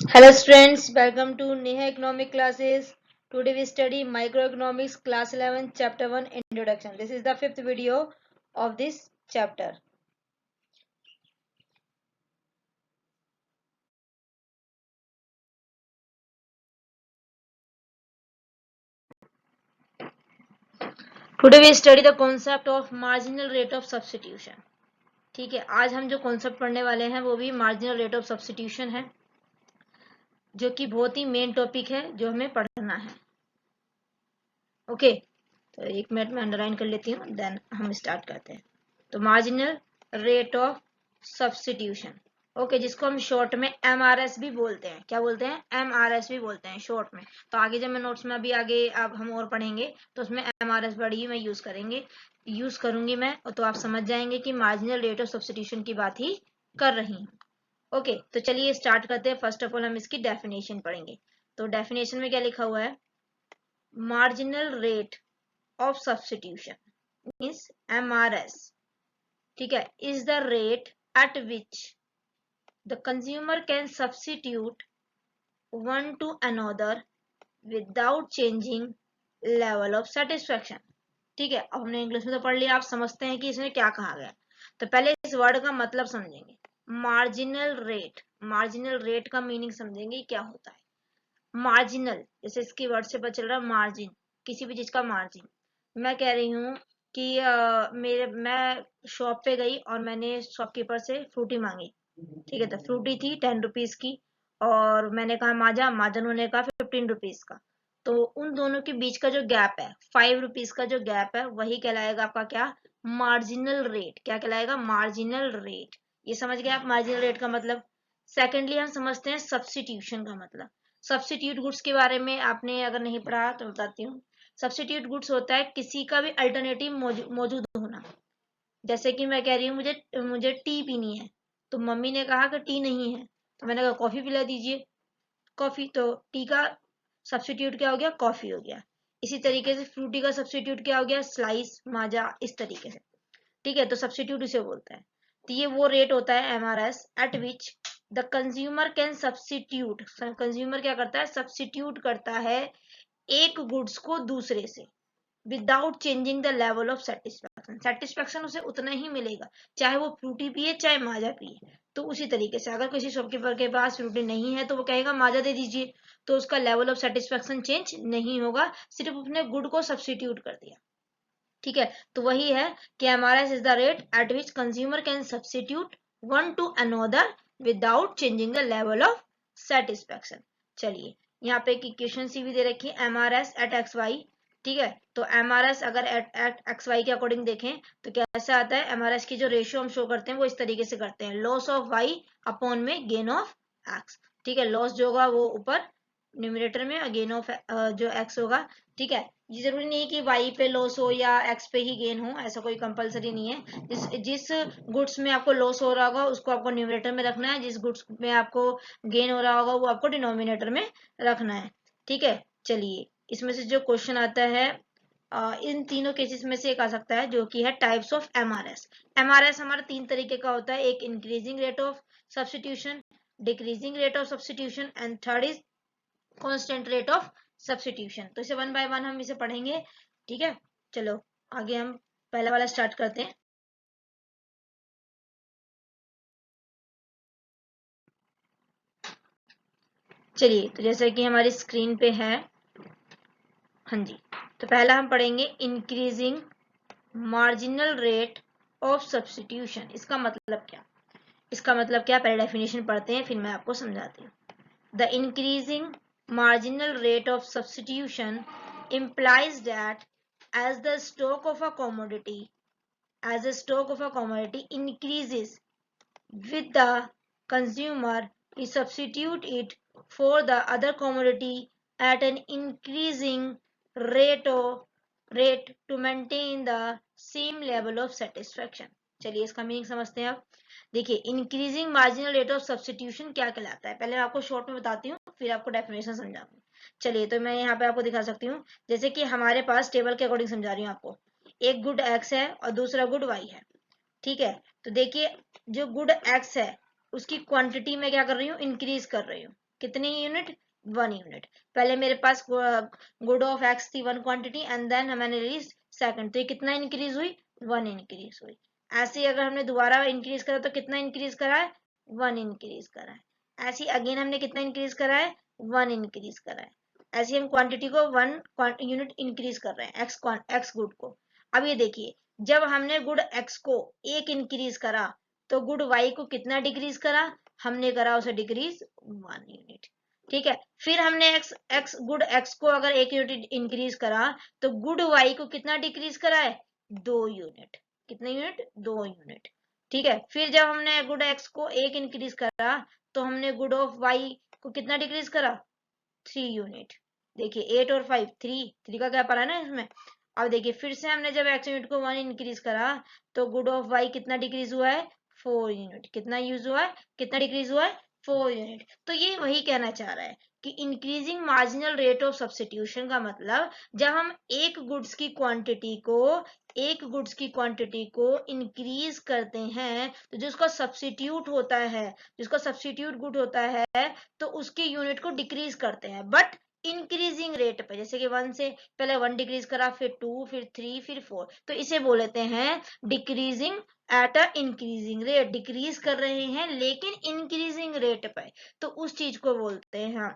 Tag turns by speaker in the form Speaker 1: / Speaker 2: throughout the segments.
Speaker 1: Hello students, welcome to Neha Economic Classes. Today we study Microeconomics Class 11 Chapter 1 Introduction. This is the fifth video of this chapter. Today we study the concept of marginal rate of substitution. ठीक है, आज हम जो concept पढ़ने वाले हैं वो भी मार्जिनल रेट ऑफ सब्स्टिट्यूशन है, जो कि बहुत ही मेन टॉपिक है जो हमें पढ़ना है. ओके, तो एक मिनट में अंडरलाइन कर लेती हूँ, देन हम स्टार्ट करते हैं. तो marginal rate of substitution, okay, जिसको हम शॉर्ट में MRS भी बोलते हैं. क्या बोलते हैं? MRS भी बोलते हैं शॉर्ट में. तो आगे जब मैं नोट्स में अभी आगे अब हम और पढ़ेंगे तो उसमें MRS वर्ड ही मैं यूज करूंगी मैं, तो आप समझ जाएंगे कि मार्जिनल रेट ऑफ सब्स्टिट्यूशन की बात ही कर रही हूँ. ओके, तो चलिए स्टार्ट करते हैं. फर्स्ट ऑफ ऑल हम इसकी डेफिनेशन पढ़ेंगे. तो डेफिनेशन में क्या लिखा हुआ है? Marginal rate of substitution means MRS, ठीक है, is the rate at which the consumer can substitute one to another without changing level of satisfaction. ठीक है, अब हमने इंग्लिश में तो पढ़ लिया, आप समझते हैं कि इसमें क्या कहा गया. तो पहले इस वर्ड का मतलब समझेंगे. मार्जिनल रेट का मीनिंग समझेंगे क्या होता है. मार्जिनल, जैसे इसकी वर्ड से पता चल रहा है मार्जिन, किसी भी चीज का मार्जिन. मैं कह रही हूँ कि मैं शॉप पे गई और मैंने शॉपकीपर से फ्रूटी मांगी. ठीक है, तो फ्रूटी थी 10 रुपीज की और मैंने कहा माजा, उन्होंने कहा 15 रुपीज का. तो उन दोनों के बीच का जो गैप है, 5 रुपीज का जो गैप है, वही कहलाएगा आपका क्या? Marginal rate. क्या कहलाएगा? Marginal rate. ये समझ गए आप मार्जिनल रेट का मतलब. सेकेंडली हम समझते हैं सब्स्टिट्यूशन का मतलब. सब्स्टिट्यूट गुड्स के बारे में आपने अगर नहीं पढ़ा तो बताती हूँ. सब्स्टिट्यूट गुड्स होता है किसी का भी अल्टरनेटिव मौजूद होना. जैसे कि मैं कह रही हूँ मुझे मुझे टी पीनी है, तो मम्मी ने कहा कि टी नहीं है, तो मैंने कहा कॉफी पिला दीजिए. कॉफी, तो टी का सब्स्टिट्यूट क्या हो गया? कॉफी हो गया. इसी तरीके से फ्रूटी का सब्स्टिट्यूट क्या हो गया? स्लाइस, माजा, इस तरीके से. ठीक है, तो सब्स्टिट्यूट इसे बोलते हैं. तो ये वो रेट होता है MRS eight which the consumer can substitute. Consumer क्या करता है? सब्स्टिट्यूट करता है एक गुड्स को दूसरे से without changing the level of satisfaction. Satisfaction उसे उतना ही मिलेगा चाहे वो फ्रूटी पिए चाहे माजा पिए. तो उसी तरीके से अगर किसी शॉपकीपर के पास फ्रूटी नहीं है तो वो कहेगा माजा दे दीजिए, तो उसका लेवल ऑफ सेटिस्फैक्शन चेंज नहीं होगा, सिर्फ उसने गुड को सब्स्टिट्यूट कर दिया. ठीक है, तो वही है कि MRS is the rate at which consumer can substitute one two another without changing the level of satisfaction. चलिए, यहाँ पे एक इक्वेशन सी भी दे रखी है, MRS एट XY. ठीक है, तो MRS अगर एट XY के अकॉर्डिंग देखें तो कैसे आता है? MRS की जो रेशियो हम शो करते हैं वो इस तरीके से करते हैं, लॉस ऑफ Y अपॉन में गेन ऑफ X. ठीक है, लॉस जो होगा वो ऊपर न्यूमरेटर में, गेन ऑफ जो X होगा. ठीक है, ये जरूरी नहीं कि Y पे लॉस हो या X पे ही गेन हो, ऐसा कोई कंपलसरी नहीं है. जिस गुड्स में आपको लॉस हो रहा होगा उसको आपको न्यूमरेटर में रखना है, जिस गुड्स में आपको गेन हो रहा होगा वो आपको डिनोमिनेटर में रखना है. ठीक है, चलिए इसमें से जो क्वेश्चन आता है इन तीनों केसेस में से एक आ सकता है जो कि है टाइप्स ऑफ MRS. MRS हमारा तीन तरीके का होता है, एक increasing rate of substitution, decreasing rate of substitution and third is constant rate of substitution. तो इसे वन बाय वन हम इसे पढ़ेंगे. ठीक है, चलो आगे हम पहला वाला स्टार्ट करते हैं. चलिए, तो जैसे कि हमारी स्क्रीन पे है, हाँ जी, तो पहला हम पढ़ेंगे increasing marginal rate of substitution. इसका मतलब क्या? पहले डेफिनेशन पढ़ते हैं फिर मैं आपको समझाती हूँ. The increasing marginal rate of substitution implies that as the stock of a commodity increases with the consumer, he substitute it for the other commodity at an increasing rate to maintain the same level of satisfaction. चलिए इसका meaning समझते हैं. आप देखिए, increasing marginal rate of substitution क्या कहलाता है, पहले आपको शॉर्ट में बताती हूँ फिर आपको डेफिनेशन समझाऊंगी. चलिए, तो मैं यहाँ पे आपको दिखा सकती हूँ, जैसे कि हमारे पास टेबल के अकॉर्डिंग समझा रही हूँ आपको. एक गुड X है और दूसरा गुड Y है. ठीक है, तो देखिए जो गुड X है उसकी क्वांटिटी में क्या कर रही हूँ? इंक्रीज कर रही हूँ. कितनी यूनिट, 1 यूनिट। पहले मेरे पास गुड ऑफ एक्स थी 1 क्वांटिटी एंड देन मैंने रिलीज सेकंड, तो ये कितना इंक्रीज हुई, 1 इंक्रीज हुई। ऐसे ही अगर हमने दोबारा इंक्रीज करा तो कितना इंक्रीज करा है, 1 इंक्रीज करा है। ऐसे ही अगेन हमने कितना इंक्रीज करा है, 1 इंक्रीज करा है। ऐसे हम क्वांटिटी को 1 यूनिट इंक्रीज कर रहे हैं एक्स गुड को। अब ये देखिए, जब हमने गुड एक्स को 1 इंक्रीज करा तो गुड वाई को कितना डिक्रीज करा, हमने करा उसे डिक्रीज 1 यूनिट। ठीक है, फिर हमने गुड एक्स को अगर 1 यूनिट इंक्रीज करा तो गुड वाई को कितना डिक्रीज करा है, 2 यूनिट। कितने यूनिट, 2 यूनिट। ठीक है, फिर जब हमने गुड एक्स को 1 इंक्रीज करा तो हमने गुड ऑफ वाई को कितना डिक्रीज करा, 3 यूनिट। देखिए 8 और 5, 3 का क्या पड़ा ना इसमें। अब देखिए फिर से हमने जब एक्स यूनिट को 1 इंक्रीज करा तो गुड ऑफ वाई कितना डिक्रीज हुआ है, 4 यूनिट। कितना यूज हुआ है, कितना डिक्रीज हुआ है, 4 यूनिट। तो ये वही कहना चाह रहा है कि increasing marginal rate of substitution का मतलब जब हम एक गुड्स की क्वांटिटी को इंक्रीज करते हैं तो जो उसका सब्स्टिट्यूट होता है, जिसका सब्स्टिट्यूट गुड होता है, तो उसकी यूनिट को डिक्रीज करते हैं बट इंक्रीजिंग रेट पे। जैसे कि 1 से पहले 1 डिक्रीज करा, फिर 2, फिर 3, फिर 4, तो इसे बोलते हैं decreasing at a increasing rate. Decrease कर रहे हैं लेकिन इंक्रीजिंग रेट पे, तो उस चीज को बोलते हैं हम।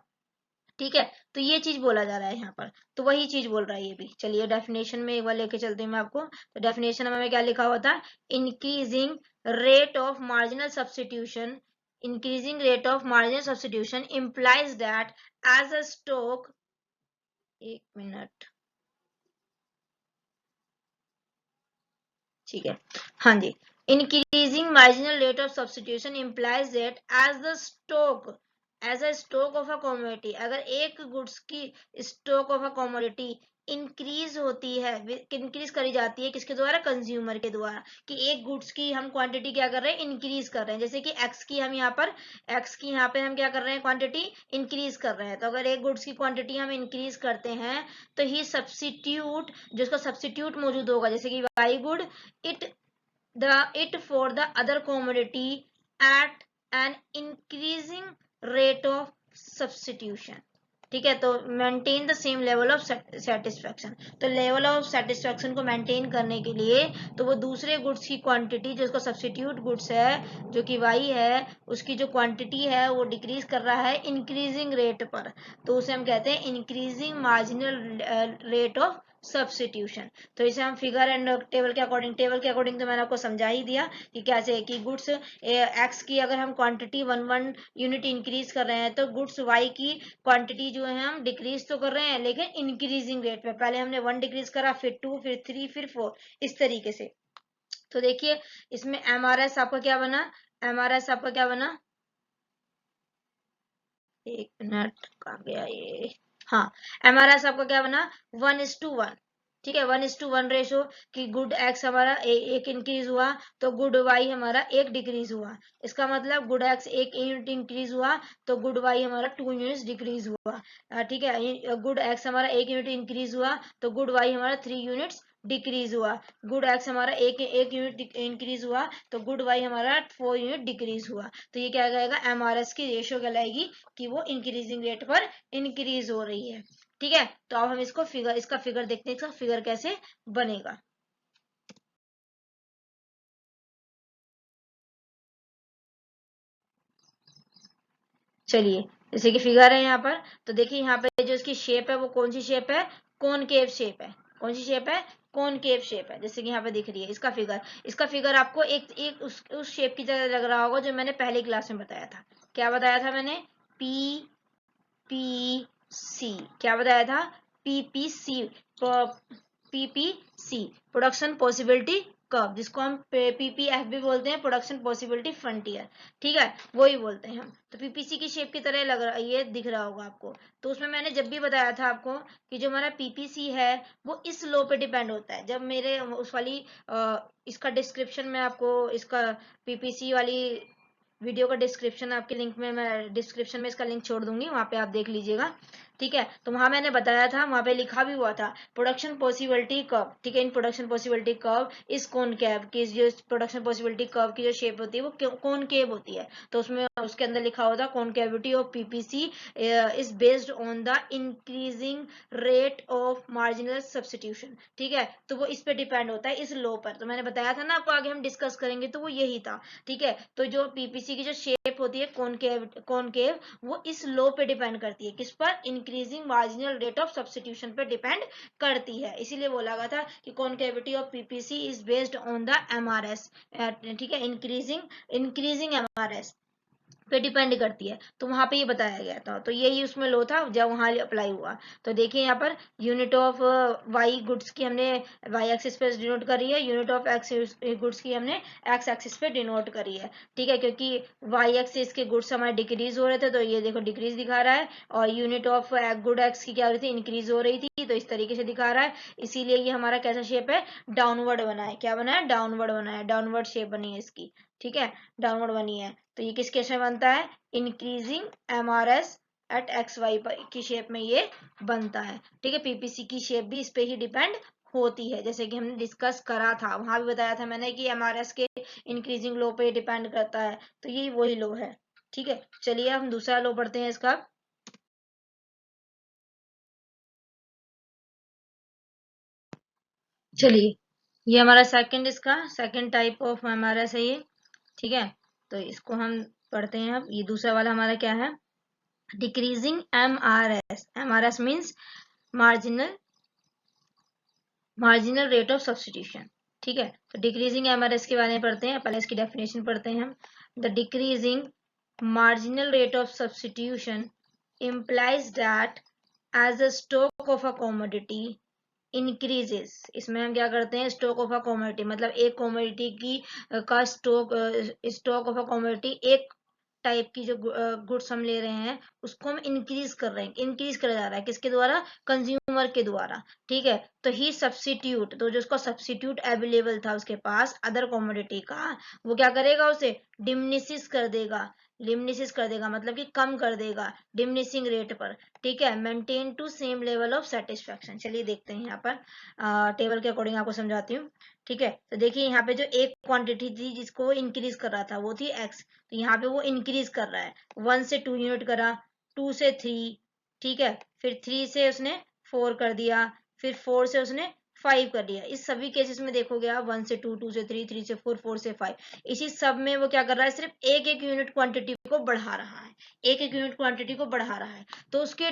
Speaker 1: ठीक है, तो ये चीज बोला जा रहा है यहाँ पर, तो वही चीज बोल रहा है ये भी। चलिए डेफिनेशन में एक बार लेके चलते हैं मैं आपको। तो डेफिनेशन में क्या लिखा हुआ था, increasing rate of marginal substitution, increasing rate of marginal substitution implies that as a stock, एक मिनट, ठीक है, हाँ जी, increasing marginal rate of substitution implies that as a stock of a commodity, अगर एक गुड्स की stock of a commodity increase होती है, increase करी जाती है किसके द्वारा, कंज्यूमर के द्वारा, कि एक गुड्स की हम क्वांटिटी क्या कर रहे हैं, इंक्रीज कर रहे हैं। जैसे कि एक्स की हम यहाँ पे हम क्या कर रहे हैं, क्वांटिटी इंक्रीज कर रहे हैं। तो अगर एक गुड्स की क्वांटिटी हम इंक्रीज करते हैं तो ही सब्स्टिट्यूट, जो उसका सब्स्टिट्यूट मौजूद होगा, जैसे कि Y good, it it for the other commodity at an increasing rate of substitution। ठीक है, तो maintain the same level of satisfaction. तो लेवल ऑफ सेटिस्फेक्शन को मेंटेन करने के लिए तो वो दूसरे गुड्स की क्वांटिटी, जो उसका सब्स्टिट्यूट गुड्स है जो कि वाई है, उसकी जो क्वांटिटी है वो डिक्रीज कर रहा है इंक्रीजिंग रेट पर, तो उसे हम कहते हैं increasing marginal rate of substitution. तो इसे हम फिगर एंड टेबल के अकॉर्डिंग तो मैंने आपको समझा ही दिया कि कैसे है कि गुड्स एक्स की अगर हम क्वांटिटी 1 यूनिट इंक्रीज कर रहे हैं तो गुड्स वाई की क्वांटिटी जो है हम डिक्रीज तो कर रहे हैं लेकिन इंक्रीजिंग रेट में। पहले हमने 1 डिक्रीज करा, फिर 2, फिर 3, फिर 4, इस तरीके से। तो देखिए इसमें एमआरएस आपका क्या बना, एमआरएस आपका क्या बना, एक मिनट कहाँ गया ये, हाँ, एमआरएस आपका क्या बना, 1:1। ठीक है, 1:1 रेशो, कि गुड एक्स हमारा एक इंक्रीज हुआ तो गुड वाई हमारा एक डिक्रीज हुआ। इसका मतलब गुड एक्स एक यूनिट इंक्रीज हुआ तो गुड वाई हमारा 2 यूनिट्स डिक्रीज हुआ। ठीक है, गुड एक्स हमारा एक यूनिट इंक्रीज हुआ तो गुड वाई हमारा 3 यूनिट्स डिक्रीज हुआ। गुड एक्स हमारा एक यूनिट इंक्रीज हुआ तो गुड वाई हमारा 4 यूनिट डिक्रीज हुआ। तो ये क्या कहेगा, एमआरएस की रेशियो कहलाएगी कि वो इंक्रीजिंग रेट पर इंक्रीज हो रही है। ठीक है, तो अब हम इसका फिगर देखते हैं, इसका फिगर कैसे बनेगा। चलिए, जैसे कि फिगर है यहाँ पर, तो देखिए यहाँ पे जो इसकी शेप है वो कौन सी शेप है, कॉनकेव शेप है। कौन सी शेप है, कॉनकेव शेप है, जैसे कि यहाँ पे दिख रही है। इसका फिगर आपको एक उस शेप की तरह लग रहा होगा जो मैंने पहले क्लास में बताया था। क्या बताया था मैंने, पी पी सी, क्या बताया था, PPC, PPC, production possibility curve, जिसको हम पीपीएफ भी बोलते हैं, प्रोडक्शन पॉसिबिलिटी फ्रंटियर। ठीक है, वही बोलते हैं हम। तो पीपीसी की शेप की तरह लग रहा, ये दिख रहा होगा आपको। तो उसमें मैंने जब भी बताया था आपको कि जो हमारा पीपीसी है वो इस लो पे डिपेंड होता है। जब मेरे उस वाली इसका डिस्क्रिप्शन में आपको इसका पीपीसी वाली वीडियो का डिस्क्रिप्शन आपके लिंक में, मैं डिस्क्रिप्शन में इसका लिंक छोड़ दूंगी, वहां पे आप देख लीजिएगा। ठीक है। तो वहां मैंने बताया था, वहां पे लिखा भी हुआ था प्रोडक्शन पॉसिबिलिटी कर्व, ठीक है। इन प्रोडक्शन पॉसिबिलिटी कर्व इस कॉनकेव की, जो प्रोडक्शन पॉसिबिलिटी कर्व की जो शेप होती है वो कॉनकेव होती है। तो उसमें उसके अंदर लिखा हुआ था कॉनकेविटी of PPC is based on the increasing rate of marginal substitution, ठीक है। तो वो इस पे डिपेंड होता है, इस लो पर। तो मैंने बताया था ना आपको, आगे हम डिस्कस करेंगे, तो वो यही था, ठीक है। तो जो पीपीसी की जो शेप होती है कॉनकेव वो इस लो पे डिपेंड करती है, किस पर, increasing marginal rate of substitution पे डिपेंड करती है। इसीलिए बोला गया था कि कॉनकेविटी of PPC is based on the MRS, ठीक है, इंक्रीजिंग एमआरएस पे डिपेंड करती है। तो वहां पे ये बताया गया था, तो यही उसमें लो था जब वहां अप्लाई हुआ। तो देखिए यहाँ per unit of Y goods की हमने वाई एक्सिस पे डिनोट करी है, यूनिट ऑफ एक्स गुड्स की हमने एक्स एक्सिस पे डिनोट करी है, ठीक है। क्योंकि वाई एक्सिस के गुड्स हमारे डिक्रीज हो रहे थे, तो ये देखो डिक्रीज दिखा रहा है, और यूनिट ऑफ गुड एक्स की क्या हो रही थी, इंक्रीज हो रही थी, तो इस तरीके से दिखा रहा है। इसीलिए ये हमारा कैसा शेप है, डाउनवर्ड बना है। क्या बना है, डाउनवर्ड बना है, डाउनवर्ड शेप बनी है इसकी, ठीक है, डाउनवर्ड बनी है। तो ये किस केस में बनता है, increasing MRS at X Y की शेप में ये बनता है, ठीक है। पीपीसी की शेप भी इस पे ही डिपेंड होती है, जैसे कि हमने डिस्कस करा था, वहां भी बताया था मैंने कि एमआरएस के इंक्रीजिंग लो पे डिपेंड करता है, तो ये वही लो है, ठीक है। चलिए हम दूसरा लो पढ़ते हैं इसका। चलिए, ये हमारा सेकंड, इसका सेकंड टाइप ऑफ एमआरएस है ये, ठीक है। तो इसको हम पढ़ते हैं। अब ये दूसरा वाला हमारा क्या है, decreasing MRS, MRS means marginal rate of substitution, ठीक है। तो डिक्रीजिंग एमआरएस के बारे में पढ़ते हैं, पहले इसकी डेफिनेशन पढ़ते हैं हम। The decreasing marginal rate of substitution implies that as the stock of a commodity increases, इसमें हम क्या करते हैं, स्टॉक ऑफ अ कमोडिटी, मतलब एक कमोडिटी की का स्टॉक ऑफ अ कमोडिटी, एक टाइप की जो गुड्स हम ले रहे हैं उसको हम इंक्रीज कर रहे हैं, इंक्रीज करा जा रहा है, किसके द्वारा, कंज्यूमर के द्वारा, ठीक है। तो ही सब्सिट्यूट, तो जो उसका सब्सिट्यूट अवेलेबल था उसके पास अदर कमोडिटी का, वो क्या करेगा, उसे डिमिनिश कर देगा, डिमिनिश कर देगा मतलब कि कम कर देगा, डिमिनिशिंग रेट पर, ठीक है, maintain to same level of satisfaction. चलिए देखते हैं यहाँ पर टेबल के अकॉर्डिंग आपको समझाती हूँ, ठीक है। तो देखिए यहाँ पे जो एक क्वांटिटी थी जिसको इंक्रीज कर रहा था वो थी एक्स, तो यहाँ पे वो इंक्रीज कर रहा है, 1 से 2 यूनिट करा, 2 से 3, ठीक है, फिर 3 से उसने 4 कर दिया, फिर 4 से उसने 5 कर दिया। इस सभी केसेस में देखोगे आप, 1 से 2, 2 से 3, 3 से 4, 4 से 5, इसी सब में वो क्या कर रहा है, सिर्फ एक एक यूनिट क्वांटिटी को बढ़ा रहा है, एक एक यूनिट क्वांटिटी को बढ़ा रहा है। तो उसके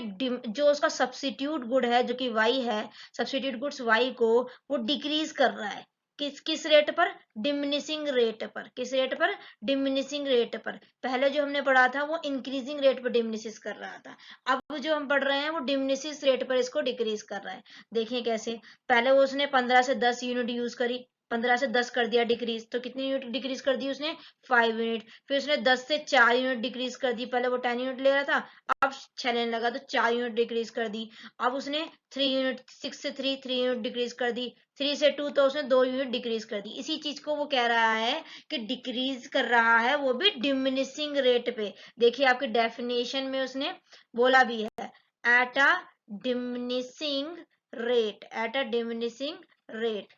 Speaker 1: जो उसका सब्सिट्यूट गुड है, जो कि वाई है, सब्सिट्यूट गुड्स वाई को वो डिक्रीज कर रहा है, किस किस रेट पर, डिमिनिशिंग रेट पर, किस रेट पर, डिमिनिशिंग रेट पर। पहले जो हमने पढ़ा था वो इंक्रीजिंग रेट पर डिमिनिश कर रहा था, अब जो हम पढ़ रहे हैं वो डिमिनिश रेट पर इसको डिक्रीज कर रहा है। देखिए कैसे, पहले वो उसने 15 से 10 यूनिट यूज करी, 15 से 10 कर दिया डिक्रीज, तो कितनी यूनिट डिक्रीज कर दी उसने, 5 यूनिट। फिर उसने 10 से 4 यूनिट डिक्रीज कर दी, पहले वो 10 यूनिट ले रहा था, अब 6 लेने लगा, तो 4 यूनिट डिक्रीज कर दी। अब उसने 3 यूनिट, 6 से 3 डिक्रीज कर दी, 3 से 2 तो उसने 2 यूनिट डिक्रीज कर दी। इसी चीज को वो कह रहा है कि डिक्रीज कर रहा है, वो भी डिमिनिशिंग रेट पे। देखिए आपके डेफिनेशन में उसने बोला भी है, at a diminishing rate, at a diminishing rate,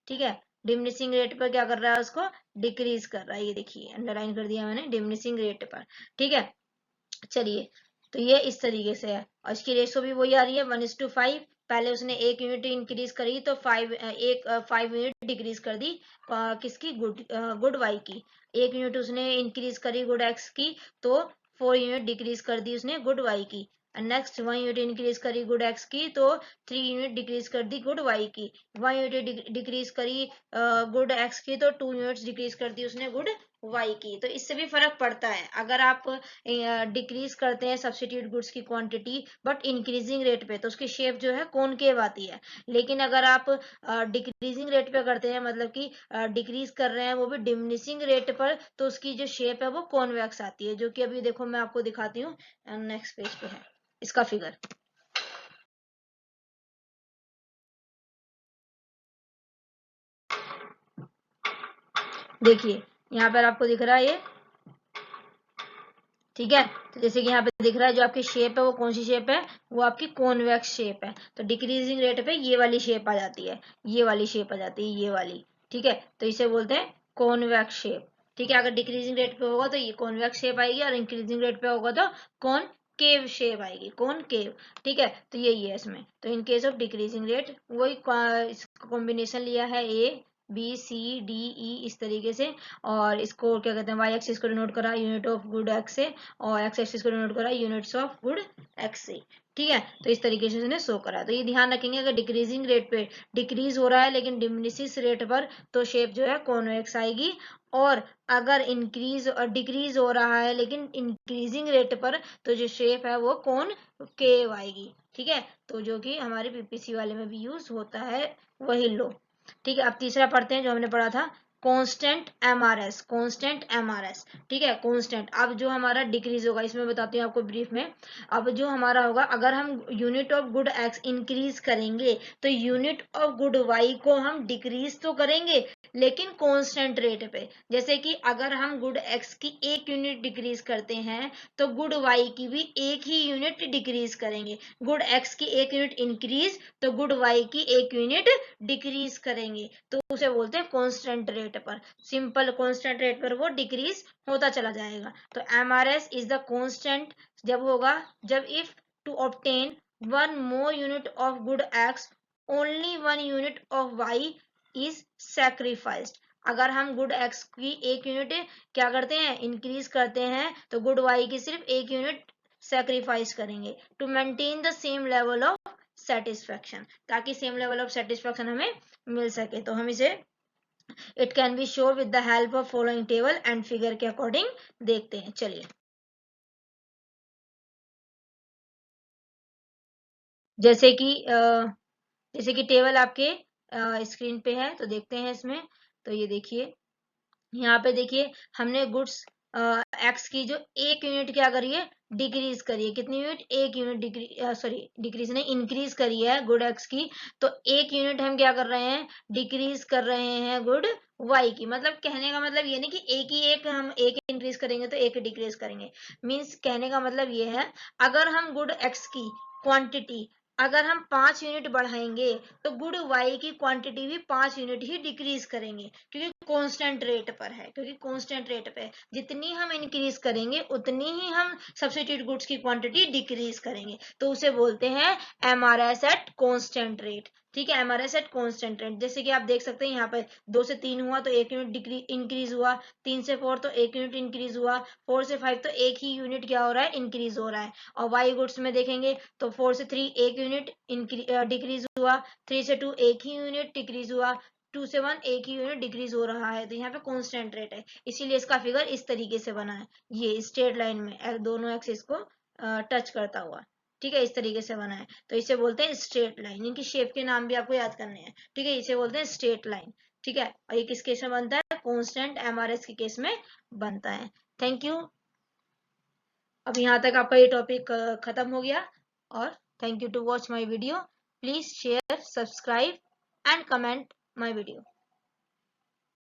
Speaker 1: ठीक है। डिमिनिशिंग रेट पर क्या कर रहा है, उसको डिक्रीज कर रहा है, ये देखिए अंडरलाइन कर दिया मैंने, डिमिनिशिंग रेट पर, ठीक है। चलिए, तो ये इस तरीके से है, और इसकी रेशो भी वही आ रही है, 1:5। पहले उसने 1 यूनिट इंक्रीज करी, तो 5 यूनिट डिक्रीज कर दी, किसकी, गुड वाई की। 1 यूनिट उसने इंक्रीज करी गुड एक्स की, तो 4 यूनिट डिक्रीज कर दी उसने गुड वाई की। नेक्स्ट 1 यूनिट इंक्रीज करी गुड एक्स की, तो 3 यूनिट डिक्रीज कर दी गुड वाई की। 1 यूनिट डिक्रीज करी गुड एक्स की, तो 2 यूनिट्स डिक्रीज कर दी उसने गुड वाई की। तो इससे भी फर्क पड़ता है, अगर आप डिक्रीज करते हैं सब्सिट्यूट गुड्स की क्वांटिटी बट इंक्रीजिंग रेट पे, तो उसकी शेप जो है कॉनकेव आती है। लेकिन अगर आप डिक्रीजिंग रेट पे करते हैं, मतलब कि डिक्रीज कर रहे हैं वो भी डिमिनिशिंग रेट पर, तो उसकी जो शेप है वो कॉन्वेक्स आती है, जो कि अभी देखो मैं आपको दिखाती हूँ, नेक्स्ट पेज पे है इसका फिगर। देखिए यहाँ पर आपको दिख रहा है ये, ठीक है। तो जैसे कि यहाँ पे दिख रहा है जो आपकी शेप है वो कौन सी शेप है, वो आपकी कॉन्वेक्स शेप है। तो डिक्रीजिंग रेट पे ये वाली शेप आ जाती है, ये वाली शेप आ जाती है, ये वाली। ठीक है, तो इसे बोलते हैं कॉन्वेक्स शेप। ठीक है, अगर डिक्रीजिंग रेट पे होगा तो ये कॉन्वेक्स शेप आएगी, और इंक्रीजिंग रेट पे होगा तो कॉनकेव शेप आएगी, कॉनकेव। ठीक है, तो यही है इसमें। तो in case of decreasing rate वही कॉम्बिनेशन लिया है, A B C D E इस तरीके से, और इसको क्या कहते हैं, वाई एक्सिस को डिनोट करा यूनिट ऑफ गुड एक्स से, और एक्स एक्सिस को डिनोट करा यूनिट्स ऑफ गुड एक्स से। ठीक है, तो इस तरीके से इसने शो करा। तो ये ध्यान रखेंगे, अगर डिक्रीजिंग रेट पे डिक्रीज हो रहा है लेकिन डिमिनिशिस रेट पर, तो शेप जो है कॉन्वेक्स आएगी। और अगर इंक्रीज और डिक्रीज हो रहा है लेकिन इंक्रीजिंग रेट पर, तो जो शेप है वो कॉनकेव आएगी। ठीक है, तो जो कि हमारे पीपीसी वाले में भी यूज होता है वही लो। ठीक है, अब तीसरा पढ़ते हैं जो हमने पढ़ा था, कांस्टेंट एमआरएस। कांस्टेंट एमआरएस, ठीक है, कांस्टेंट। अब जो हमारा डिक्रीज होगा, इसमें बताती हूँ आपको ब्रीफ में। अब जो हमारा होगा, अगर हम unit of good x increase करेंगे तो यूनिट ऑफ गुड वाई को हम डिक्रीज तो करेंगे लेकिन कांस्टेंट रेट पे। जैसे कि अगर हम गुड एक्स की एक यूनिट डिक्रीज करते हैं तो गुड वाई की भी एक ही यूनिट डिक्रीज करेंगे। गुड एक्स की एक यूनिट इंक्रीज तो गुड वाई की एक यूनिट डिक्रीज करेंगे, तो उसे बोलते हैं कांस्टेंट रेट पर। सिंपल कांस्टेंट रेट पर वो डिक्रीज होता चला जाएगा। तो एमआरएस इज द कांस्टेंट जब होगा, जब if to obtain one more unit of good X only one unit of Y is sacrificed. अगर हम गुड एक्स की एक यूनिट क्या करते हैं, इंक्रीज करते हैं, तो गुड वाई की सिर्फ एक यूनिट सैक्रिफाइस करेंगे to maintain the same level of satisfaction, ताकि सेम लेवल ऑफ सेटिस्फेक्शन हमें मिल सके। तो हम इसे it can be show with the help of following table and figure के अकॉर्डिंग देखते हैं। चलिए, जैसे कि टेबल आपके स्क्रीन पे है, तो देखते हैं इसमें। तो ये देखिए, यहाँ पे देखिए हमने गुड्स एक्स की जो एक यूनिट क्या करी है, डिक्रीज करी है। कितनी यूनिट, एक यूनिट डिक्रीज, सॉरी डिक्रीज नहीं, इंक्रीज करी है गुड एक्स की। तो एक यूनिट हम क्या कर रहे हैं, डिक्रीज कर रहे हैं गुड वाई की। मतलब कहने का मतलब ये नहीं कि एक ही एक हम एक इंक्रीज करेंगे तो एक डिक्रीज करेंगे। मीन्स कहने का मतलब ये है, अगर हम गुड एक्स की क्वांटिटी अगर हम 5 यूनिट बढ़ाएंगे तो गुड वाई की क्वांटिटी भी 5 यूनिट ही डिक्रीज करेंगे, क्योंकि कांस्टेंट रेट पर है। क्योंकि कांस्टेंट रेट पे है, जितनी हम इंक्रीज करेंगे उतनी ही हम सब्स्टिट्यूट गुड्स की क्वांटिटी डिक्रीज करेंगे। तो उसे बोलते हैं एमआरएस एट कांस्टेंट रेट। ठीक है, एमआरएस एट कांस्टेंट रेट। जैसे कि आप देख सकते हैं यहाँ पे 2 से 3 हुआ तो 1 यूनिट डिक्रीज इंक्रीज हुआ, 3 से 4 तो 1 यूनिट इंक्रीज हुआ, 4 से 5 तो एक ही यूनिट क्या हो रहा है, इंक्रीज हो रहा है। और वाई गुड्स में देखेंगे तो 4 से 3 एक यूनिट डिक्रीज हुआ, 3 से 2 एक ही यूनिट डिक्रीज हुआ, 2 से 1 एक ही यूनिट डिक्रीज हो रहा है। तो यहाँ पे कांस्टेंट रेट है, इसीलिए इसका फिगर इस तरीके से बना है, ये स्ट्रेट लाइन में दोनों एक्सिस को टच करता हुआ। ठीक है, इस तरीके से बना है, तो इसे बोलते हैं स्ट्रेट लाइन। इनकी शेप के नाम भी आपको याद करने हैं। ठीक है, इसे बोलते हैं स्ट्रेट लाइन। ठीक है, और ये किस केस में बनता है, कांस्टेंट एमआरएस के केस में बनता है। Thank you. अब यहाँ तक आपका ये टॉपिक खत्म हो गया, और thank you to watch my video. Please share, subscribe and comment my video.